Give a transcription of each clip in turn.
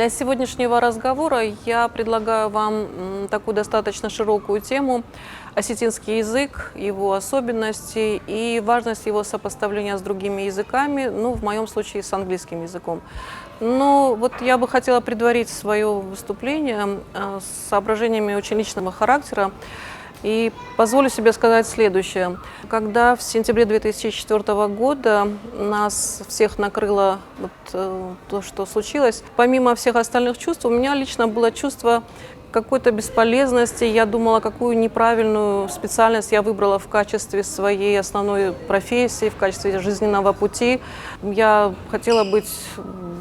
Для сегодняшнего разговора я предлагаю вам такую достаточно широкую тему – осетинский язык, его особенности и важность его сопоставления с другими языками, ну, в моем случае с английским языком. Но вот я бы хотела предварить свое выступление с соображениями очень личного характера. И позволю себе сказать следующее. Когда в сентябре 2004 года нас всех накрыло то, что случилось, помимо всех остальных чувств, у меня лично было чувство какой-то бесполезности. Я думала, какую неправильную специальность я выбрала в качестве своей основной профессии, в качестве жизненного пути. Я хотела быть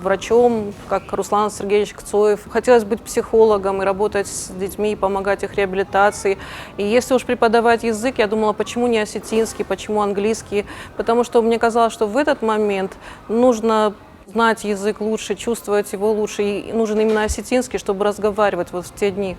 врачом, как Руслан Сергеевич Кцоев. Хотелось быть психологом и работать с детьми, помогать их реабилитации. И если уж преподавать язык, я думала, почему не осетинский, почему английский. Потому что мне казалось, что в этот момент нужно знать язык лучше, чувствовать его лучше. И нужен именно осетинский, чтобы разговаривать вот в те дни.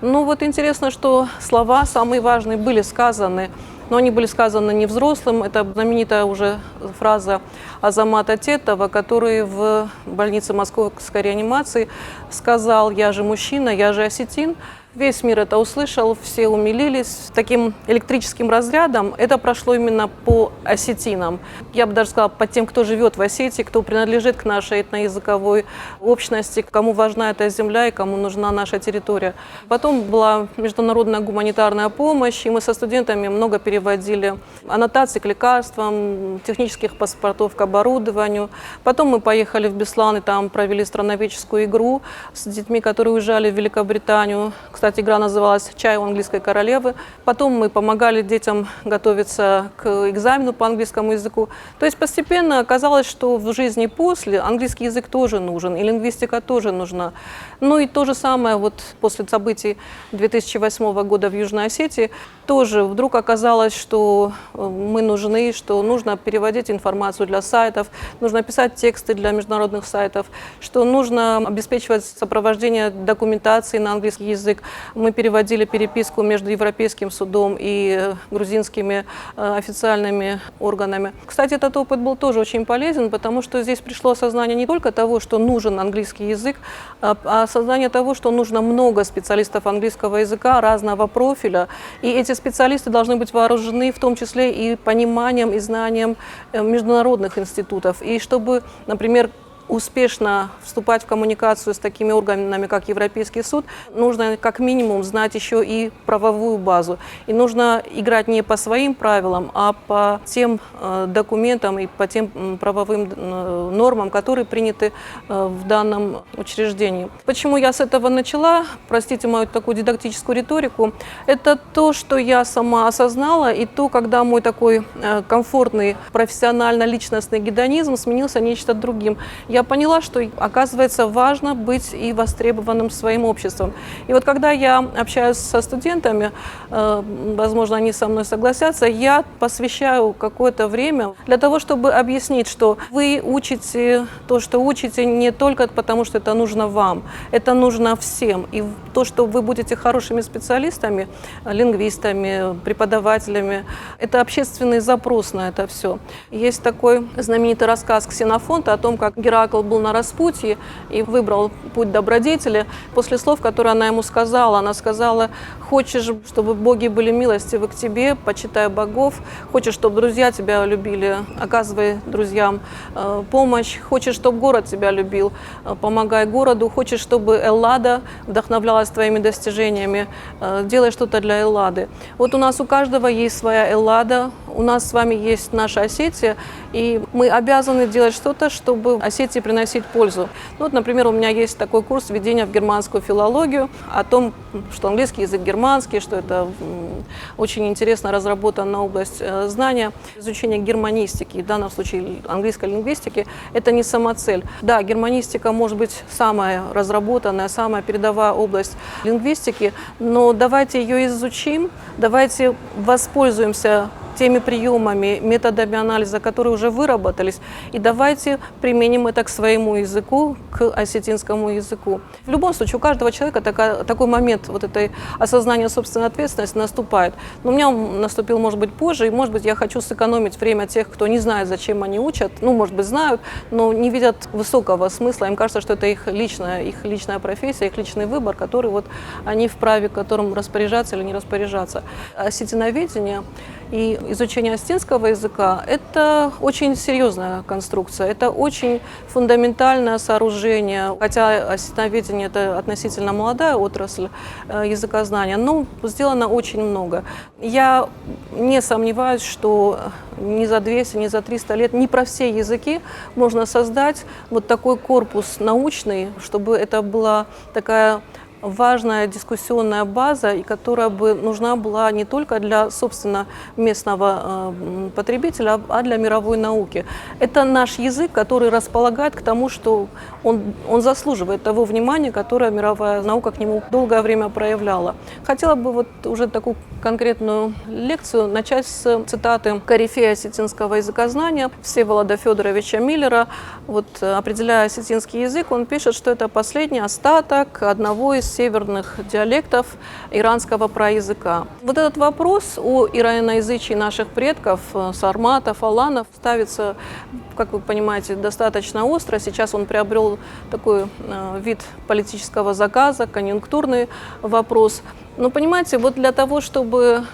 Ну вот интересно, что слова самые важные были сказаны, но они были сказаны не взрослым. Это знаменитая уже фраза Азамата Тетова, который в больнице московской реанимации сказал: «Я же мужчина, я же осетин». Весь мир это услышал, все умилились. Таким электрическим разрядом это прошло именно по осетинам. Я бы даже сказала, по тем, кто живет в Осетии, кто принадлежит к нашей этноязыковой общности, кому важна эта земля и кому нужна наша территория. Потом была международная гуманитарная помощь, и мы со студентами много переводили аннотаций к лекарствам, технических паспортов к оборудованию. Потом мы поехали в Беслан и там провели страноведческую игру с детьми, которые уезжали в Великобританию. Кстати, игра называлась «Чай у английской королевы». Потом мы помогали детям готовиться к экзамену по английскому языку. То есть постепенно оказалось, что в жизни после английский язык тоже нужен, и лингвистика тоже нужна. Ну и то же самое вот после событий 2008 года в Южной Осетии тоже вдруг оказалось, что мы нужны, что нужно переводить информацию для сайтов, нужно писать тексты для международных сайтов, что нужно обеспечивать сопровождение документации на английский язык. Мы переводили переписку между Европейским судом и грузинскими официальными органами. Кстати, этот опыт был тоже очень полезен, потому что здесь пришло осознание не только того, что нужен английский язык, а осознание того, что нужно много специалистов английского языка разного профиля. И эти специалисты должны быть вооружены в том числе и пониманием и знанием международных институтов. И чтобы, например, успешно вступать в коммуникацию с такими органами, как Европейский суд, нужно как минимум знать еще и правовую базу. И нужно играть не по своим правилам, а по тем документам и по тем правовым нормам, которые приняты в данном учреждении. Почему я с этого начала? Простите мою такую дидактическую риторику. Это то, что я сама осознала, и то, когда мой такой комфортный профессионально-личностный гедонизм сменился нечто другим. Я поняла, что, оказывается, важно быть и востребованным своим обществом. И вот когда я общаюсь со студентами, возможно, они со мной согласятся, я посвящаю какое-то время для того, чтобы объяснить, что вы учите то, что учите, не только потому, что это нужно вам, это нужно всем. И то, что вы будете хорошими специалистами, лингвистами, преподавателями, это общественный запрос на это все. Есть такой знаменитый рассказ Ксенофонта о том, как Геракл был на распутье и выбрал путь добродетели. После слов, которые она ему сказала, она сказала: «Хочешь, чтобы боги были милостивы к тебе, почитай богов. Хочешь, чтобы друзья тебя любили, оказывай друзьям помощь. Хочешь, чтобы город тебя любил, помогай городу. Хочешь, чтобы Эллада вдохновлялась твоими достижениями, делай что-то для Эллады». Вот у нас у каждого есть своя Эллада, у нас с вами есть наша Осетия, и мы обязаны делать что-то, чтобы Осетии приносить пользу. Ну, вот, например, у меня есть такой курс введения в германскую филологию, о том, что английский язык германский, что это очень интересно разработанная область знания, изучение германистики, в данном случае английской лингвистики, это не самоцель. Да, германистика может быть самая разработанная, самая передовая область лингвистики, но давайте ее изучим, давайте воспользуемся теми приемами, методами анализа, которые уже выработались, и давайте применим это к своему языку, к осетинскому языку. В любом случае, у каждого человека такой момент вот этой осознания собственной ответственности наступает. Но у меня он наступил, может быть, позже, и, может быть, я хочу сэкономить время тех, кто не знает, зачем они учат, ну, может быть, знают, но не видят высокого смысла. Им кажется, что это их личная профессия, их личный выбор, который вот они вправе, которым распоряжаться или не распоряжаться. Осетиноведение и изучение осетинского языка – это очень серьезная конструкция, это очень фундаментальное сооружение. Хотя осетиноведение – это относительно молодая отрасль языкознания, но сделано очень много. Я не сомневаюсь, что ни за 200, ни за 300 лет, не про все языки можно создать вот такой корпус научный, чтобы это была такая важная дискуссионная база, и которая бы нужна была не только для, собственно, местного потребителя, а для мировой науки. Это наш язык, который располагает к тому, что он заслуживает того внимания, которое мировая наука к нему долгое время проявляла. Хотела бы вот уже такую конкретную лекцию начать с цитаты корифея осетинского языкознания Всеволода Федоровича Миллера. Вот, определяя осетинский язык, он пишет, что это последний остаток одного из северных диалектов иранского праязыка. Вот этот вопрос о ираноязычии наших предков, сарматов, аланов, ставится, как вы понимаете, достаточно остро. Сейчас он приобрел такой вид политического заказа, конъюнктурный вопрос. Но понимаете, вот для того, чтобы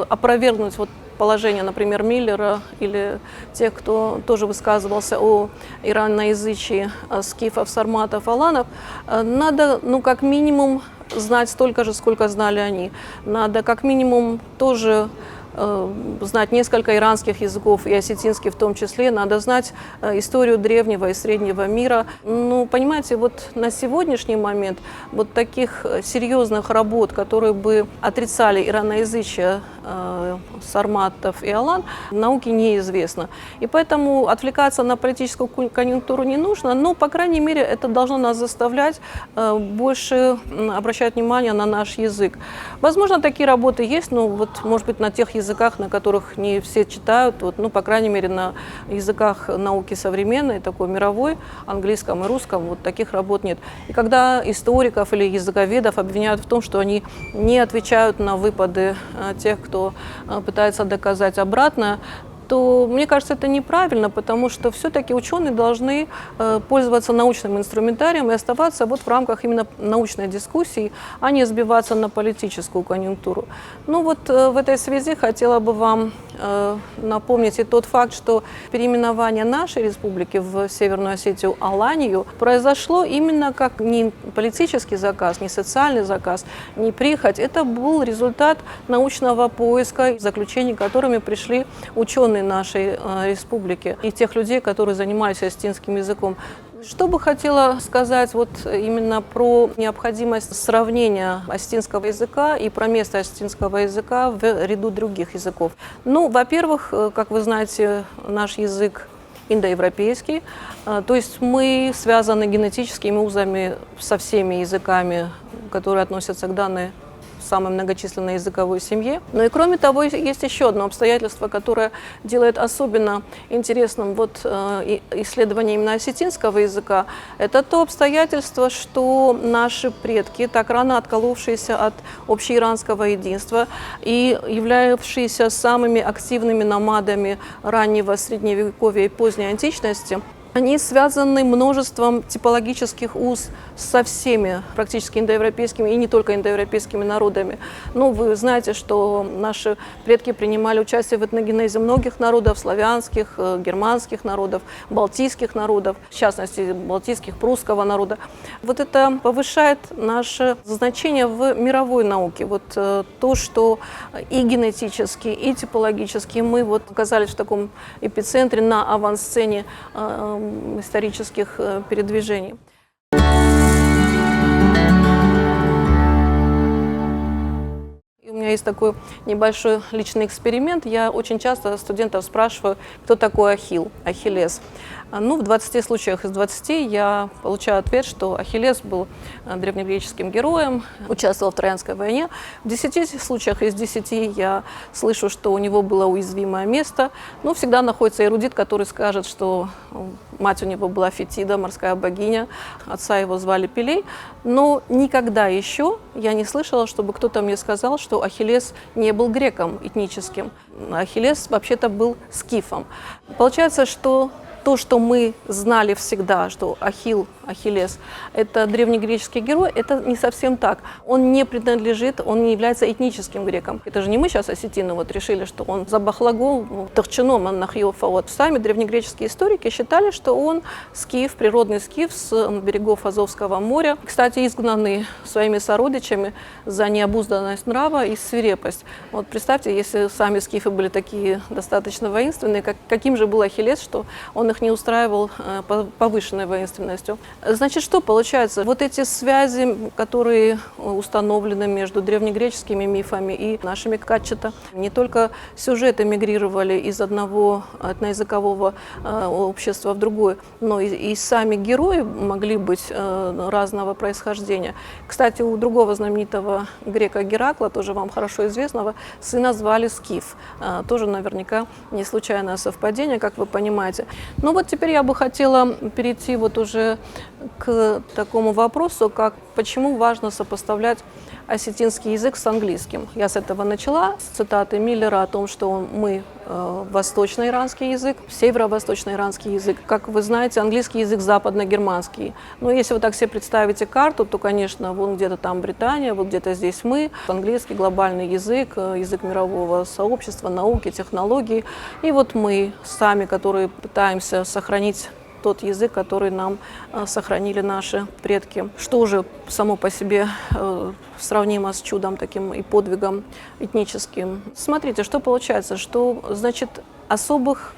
опровергнуть вот положение, например, Миллера или тех, кто тоже высказывался о ираноязычии скифов, сарматов, аланов, надо, ну, как минимум, знать столько же, сколько знали они. Надо, как минимум, тоже знать несколько иранских языков, и осетинский в том числе. Надо знать историю древнего и среднего мира. Ну, понимаете, вот на сегодняшний момент вот таких серьезных работ, которые бы отрицали ираноязычие сарматов и алан, науке неизвестно. И поэтому отвлекаться на политическую конъюнктуру не нужно, но, по крайней мере, это должно нас заставлять больше обращать внимание на наш язык. Возможно, такие работы есть, но вот, может быть, на тех языках, на которых не все читают, вот, ну, по крайней мере, на языках науки современной, такой мировой, английском и русском, вот таких работ нет. И когда историков или языковедов обвиняют в том, что они не отвечают на выпады тех, кто пытается доказать обратное, то, мне кажется, это неправильно, потому что все-таки ученые должны пользоваться научным инструментарием и оставаться вот в рамках именно научной дискуссии, а не сбиваться на политическую конъюнктуру. Ну вот в этой связи хотела бы вам напомнить и тот факт, что переименование нашей республики в Северную Осетию Аланию произошло именно как не политический заказ, не социальный заказ, не прихоть. Это был результат научного поиска, заключений, которыми пришли ученые нашей республики и тех людей, которые занимались осетинским языком. Что бы хотела сказать вот именно про необходимость сравнения осетинского языка и про место осетинского языка в ряду других языков. Ну, во-первых, как вы знаете, наш язык индоевропейский, то есть мы связаны генетическими узами со всеми языками, которые относятся к данной самой многочисленной языковой семье. Но и кроме того, есть еще одно обстоятельство, которое делает особенно интересным вот, исследование именно осетинского языка. Это то обстоятельство, что наши предки, так рано отколовшиеся от общеиранского единства и являвшиеся самыми активными номадами раннего средневековья и поздней античности, они связаны множеством типологических уз со всеми практически индоевропейскими и не только индоевропейскими народами. Ну, вы знаете, что наши предки принимали участие в этногенезе многих народов, славянских, германских народов, балтийских народов, в частности, балтийских, прусского народа. Вот это повышает наше значение в мировой науке. Вот то, что и генетически, и типологически мы вот оказались в таком эпицентре, на авансцене исторических передвижений. У меня есть такой небольшой личный эксперимент. Я очень часто студентов спрашиваю, кто такой Ахилл, Ахиллес. Ну, в 20 случаях из 20 я получаю ответ, что Ахиллес был древнегреческим героем, участвовал в Троянской войне. В 10 случаях из 10 я слышу, что у него было уязвимое место. Но всегда находится эрудит, который скажет, что мать у него была Фетида, морская богиня, отца его звали Пелей. Но никогда еще я не слышала, чтобы кто-то мне сказал, что Ахиллес не был греком этническим. Ахиллес вообще-то был скифом. Получается, что то, что мы знали всегда, что Ахилл, Ахиллес – это древнегреческий герой, это не совсем так. Он не принадлежит, он не является этническим греком. Это же не мы сейчас, осетины, вот решили, что он забахлагол, тахчином, аннахиофа. Вот сами древнегреческие историки считали, что он скиф, природный скиф с берегов Азовского моря. Кстати, изгнанный своими сородичами за необузданность нрава и свирепость. Вот представьте, если сами скифы были такие достаточно воинственные, каким же был Ахиллес, что он их не устраивал повышенной воинственностью. Значит, что получается? Вот эти связи, которые установлены между древнегреческими мифами и нашими Катчета, не только сюжеты мигрировали из одного этноязыкового общества в другое, но и сами герои могли быть разного происхождения. Кстати, у другого знаменитого грека Геракла, тоже вам хорошо известного, сына звали Скиф. Тоже наверняка не случайное совпадение, как вы понимаете. Ну вот теперь я бы хотела перейти вот уже к такому вопросу, как почему важно сопоставлять осетинский язык с английским. Я с этого начала, с цитаты Миллера о том, что мы восточноиранский язык, северо-восточноиранский язык. Как вы знаете, английский язык западно-германский. Но если вы так себе представите карту, то, конечно, вон где-то там Британия, вот где-то здесь мы. Английский глобальный язык, язык мирового сообщества, науки, технологий. И вот мы сами, которые пытаемся сохранить тот язык, который нам сохранили наши предки. Что уже само по себе сравнимо с чудом таким и подвигом этническим. Смотрите, что получается, что, значит, особых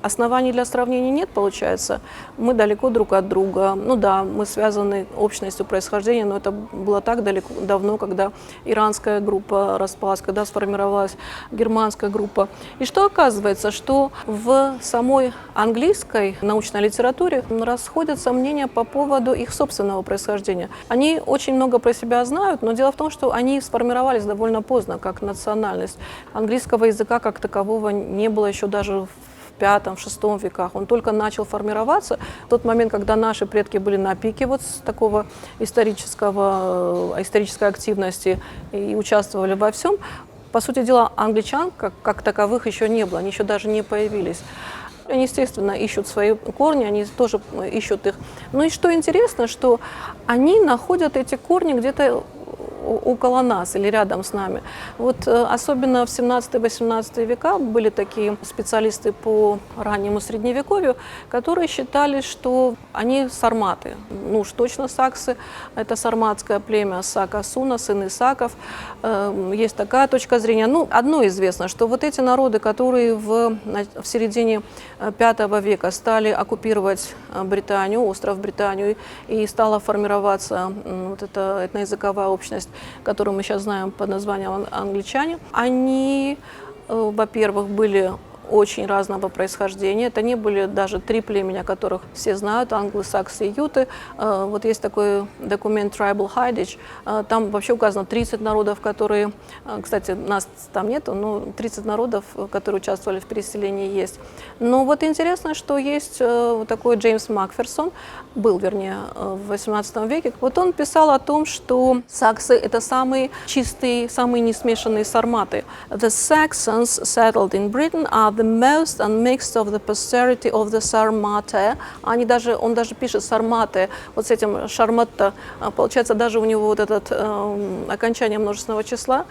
оснований для сравнения нет, получается. Мы далеко друг от друга. Ну да, мы связаны общностью происхождения, но это было так давно, когда иранская группа распалась, когда сформировалась германская группа. И что оказывается, что в самой английской научной литературе расходятся мнения по поводу их собственного происхождения. Они очень много про себя знают, но дело в том, что они сформировались довольно поздно, как национальность. Английского языка как такового не было еще даже в V-VI веках. Он только начал формироваться в тот момент, когда наши предки были на пике вот с такого исторической активности и участвовали во всем. По сути дела, англичан как таковых еще не было, они еще даже не появились. Они, естественно, ищут свои корни, они тоже ищут их. Ну и что интересно, что они находят эти корни где-то около нас или рядом с нами. Вот особенно в 17-18 века были такие специалисты по раннему средневековью, которые считали, что они сарматы. Ну уж точно саксы, это сарматское племя Сака-Суна, сын Исаков. Есть такая точка зрения. Ну, одно известно, что вот эти народы, которые в середине V века стали оккупировать Британию, остров Британию, и стала формироваться вот эта этноязыковая общность, которую мы сейчас знаем под названием англичане, они, во-первых, были очень разного происхождения. Это не были даже три племени, о которых все знают, англы, саксы и юты. Вот есть такой документ Tribal Heritage. Там вообще указано 30 народов, которые, кстати, нас там нету, но 30 народов, которые участвовали в переселении, есть. Но вот интересно, что есть такой Джеймс Макферсон, был, вернее, в 18 веке. Вот он писал о том, что саксы – это самые чистые, самые несмешанные сарматы. The Saxons settled in Britain are the most unmixed of the posterity of the Sarmate. Он даже пишет Сарматы, вот с этим шарматта, получается, даже у него вот это окончание множественного числа,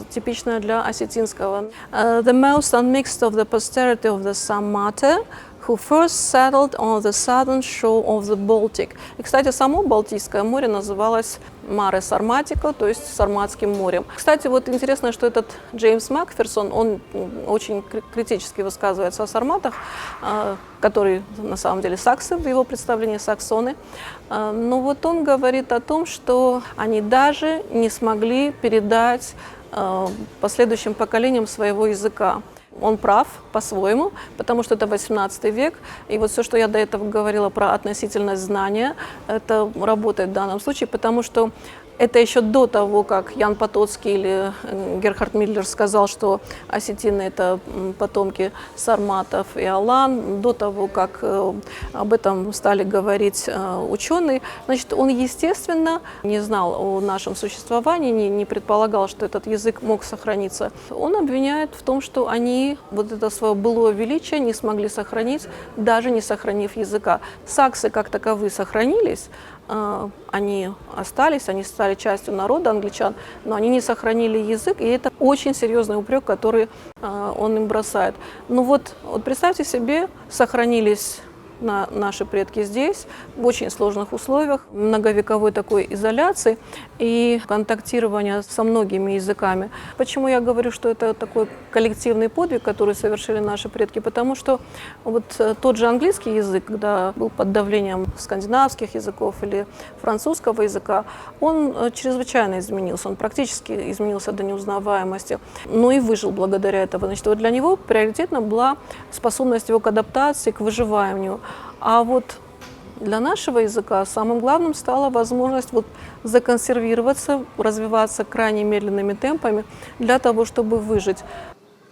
типичное для осетинского. The most unmixed of the posterity of the Sarmate, who first settled on the southern shore of the Baltic. И, кстати, само Балтийское море называлось Маре Сарматико, то есть Сарматским морем. Кстати, вот интересно, что этот Джеймс Макферсон, он очень критически высказывается о сарматах, которые на самом деле саксы, в его представлении саксоны. Но вот он говорит о том, что они даже не смогли передать последующим поколениям своего языка. Он прав по-своему, потому что это 18 век. И вот все, что я до этого говорила про относительность знания, это работает в данном случае, потому что это еще до того, как Ян Потоцкий или Герхард Миллер сказал, что осетины – это потомки сарматов и алан, до того, как об этом стали говорить ученые. Значит, он, естественно, не знал о нашем существовании, не предполагал, что этот язык мог сохраниться. Он обвиняет в том, что они вот это свое былое величие не смогли сохранить, даже не сохранив языка. Саксы как таковые сохранились, они остались, они стали частью народа англичан, но они не сохранили язык, и это очень серьезный упрек, который он им бросает. Ну вот представьте себе, сохранились наши предки здесь, в очень сложных условиях, многовековой такой изоляции и контактирования со многими языками. Почему я говорю, что это такой коллективный подвиг, который совершили наши предки? Потому что вот тот же английский язык, когда был под давлением скандинавских языков или французского языка, он чрезвычайно изменился, он практически изменился до неузнаваемости, но и выжил благодаря этому. Значит, вот для него приоритетна была способность его к адаптации, к выживанию. А вот для нашего языка самым главным стала возможность вот законсервироваться, развиваться крайне медленными темпами для того, чтобы выжить.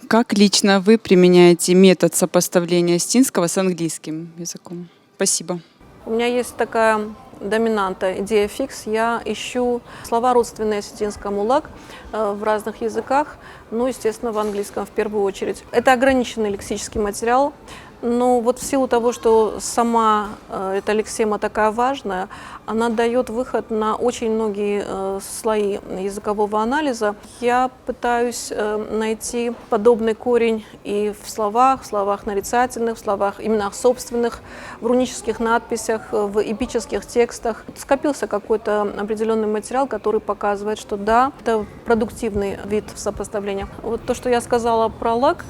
Как лично вы применяете метод сопоставления осетинского с английским языком? Спасибо. У меня есть такая доминанта, идея фикс. Я ищу слова, родственные осетинскому лак, в разных языках, ну, естественно, в английском в первую очередь. Это ограниченный лексический материал. Но вот в силу того, что сама эта лексема такая важная, она дает выход на очень многие слои языкового анализа. Я пытаюсь найти подобный корень и в словах нарицательных, в словах именах собственных, в рунических надписях, в эпических текстах. Скопился какой-то определенный материал, который показывает, что да, это продуктивный вид сопоставления. Вот то, что я сказала про лак,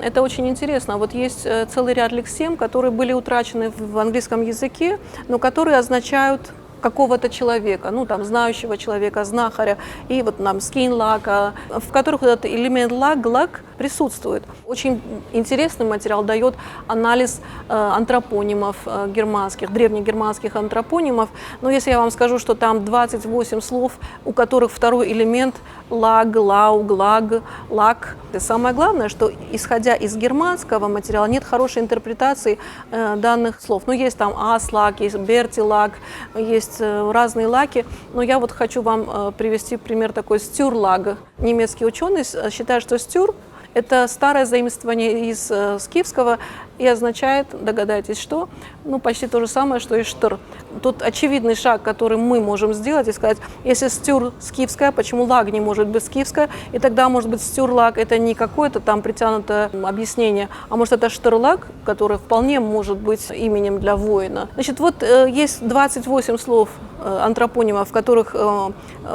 это очень интересно. Вот есть целый ряд лексем, которые были утрачены в английском языке, но которые означают какого-то человека, ну там знающего человека, знахаря, и вот нам скин лака, в которых этот элемент лак присутствует. Очень интересный материал дает анализ антропонимов германских, древнегерманских антропонимов. Но если я вам скажу, что там 28 слов, у которых второй элемент лаг, лауг, лаг, лак. И самое главное, что исходя из германского материала нет хорошей интерпретации данных слов. Ну есть там ас-лак, есть берти-лак, есть разные лаки. Но я вот хочу вам привести пример такой стюрлаг. Немецкий ученый считает, что стюр – это старое заимствование из скифского и означает, догадайтесь, что? Ну, почти то же самое, что и штыр. Тут очевидный шаг, который мы можем сделать и сказать, если стюр скифская, почему лаг не может быть скифская? И тогда, может быть, стюрлаг – это не какое-то там притянутое объяснение, а может, это штырлаг, который вполне может быть именем для воина. Значит, вот есть 28 слов антропонимов, в которых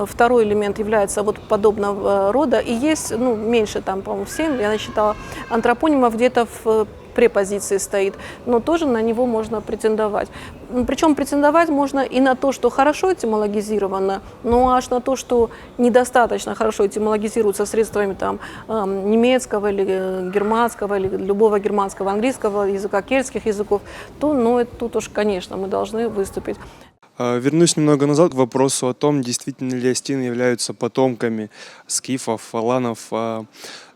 второй элемент является вот подобного рода, и есть, ну, меньше, там, по-моему, 7, я насчитала, антропонимов где-то в препозиции стоит, но тоже на него можно претендовать. Причем претендовать можно и на то, что хорошо этимологизировано, но аж на то, что недостаточно хорошо этимологизируется средствами там, немецкого или германского, или любого германского, английского языка, кельтских языков, то, ну, тут уж, конечно, мы должны выступить. Вернусь немного назад к вопросу о том, действительно ли осетины являются потомками скифов, аланов.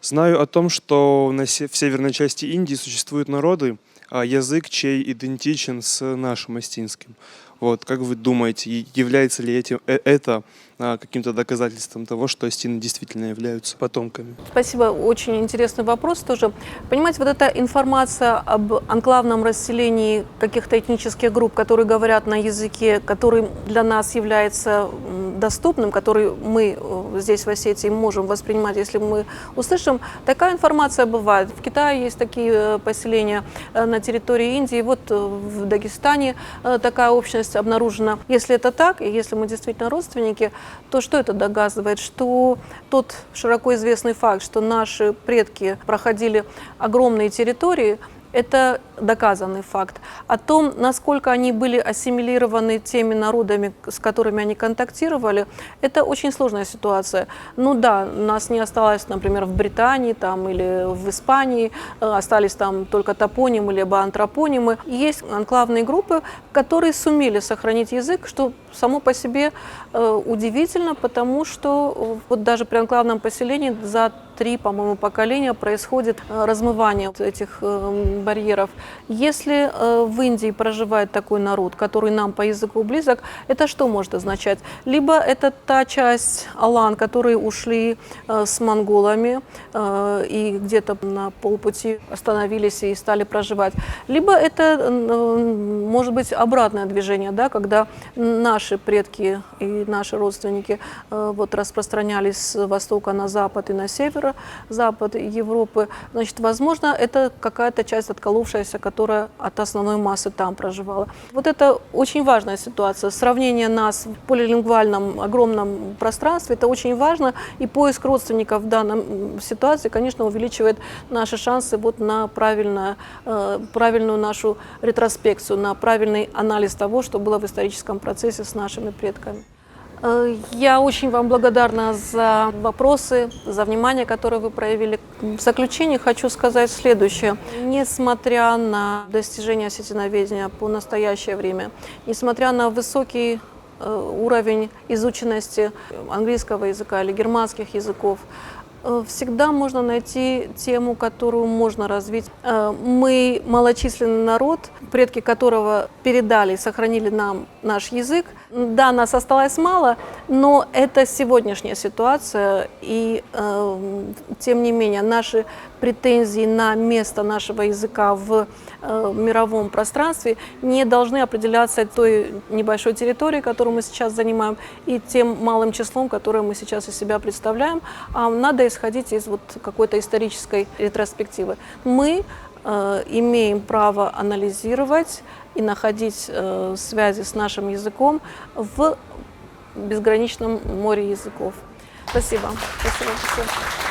Знаю о том, что в северной части Индии существуют народы, язык чей идентичен с нашим осетинским. Вот, как вы думаете, является ли это каким-то доказательством того, что осетины действительно являются потомками? Спасибо, очень интересный вопрос тоже. Понимаете, вот эта информация об анклавном расселении каких-то этнических групп, которые говорят на языке, который для нас является доступным, который мы здесь в Осетии можем воспринимать, если мы услышим, такая информация бывает. В Китае есть такие поселения на территории Индии, вот в Дагестане такая общность обнаружена. Если это так, и если мы действительно родственники, то что это доказывает? Что тот широко известный факт, что наши предки проходили огромные территории, Это доказанный факт. О том, насколько они были ассимилированы теми народами, с которыми они контактировали, это очень сложная ситуация. Ну да, нас не осталось, например, в Британии там, или в Испании, остались там только топонимы либо антропонимы. Есть анклавные группы, которые сумели сохранить язык, что само по себе удивительно, потому что вот даже при анклавном поселении за 3, по-моему, поколения происходит размывание этих барьеров. Если в Индии проживает такой народ, который нам по языку близок, это что может означать? Либо это та часть алан, которые ушли с монголами и где-то на полпути остановились и стали проживать, либо это может быть обратное движение, да, когда наши предки и наши родственники вот распространялись с востока на запад и на северо-запад Европы, значит, возможно, это какая-то часть отколовшаяся, которая от основной массы там проживала. Вот это очень важная ситуация. Сравнение нас в полилингвальном огромном пространстве, это очень важно, и поиск родственников в данной ситуации, конечно, увеличивает наши шансы вот на правильную нашу ретроспекцию, на правильный анализ того, что было в историческом процессе с нашими предками. Я очень вам благодарна за вопросы, за внимание, которое вы проявили. В заключение хочу сказать следующее. Несмотря на достижения осетиноведения по настоящее время, несмотря на высокий уровень изученности английского языка или германских языков, всегда можно найти тему, которую можно развить. Мы малочисленный народ, предки которого передали и сохранили нам наш язык. Да, нас осталось мало, но это сегодняшняя ситуация, и тем не менее наши претензии на место нашего языка в мировом пространстве не должны определяться той небольшой территорией, которую мы сейчас занимаем, и тем малым числом, которое мы сейчас из себя представляем, а надо исходить из вот какой-то исторической ретроспективы. Мы имеем право анализировать и находить связи с нашим языком в безграничном море языков. Спасибо. Спасибо.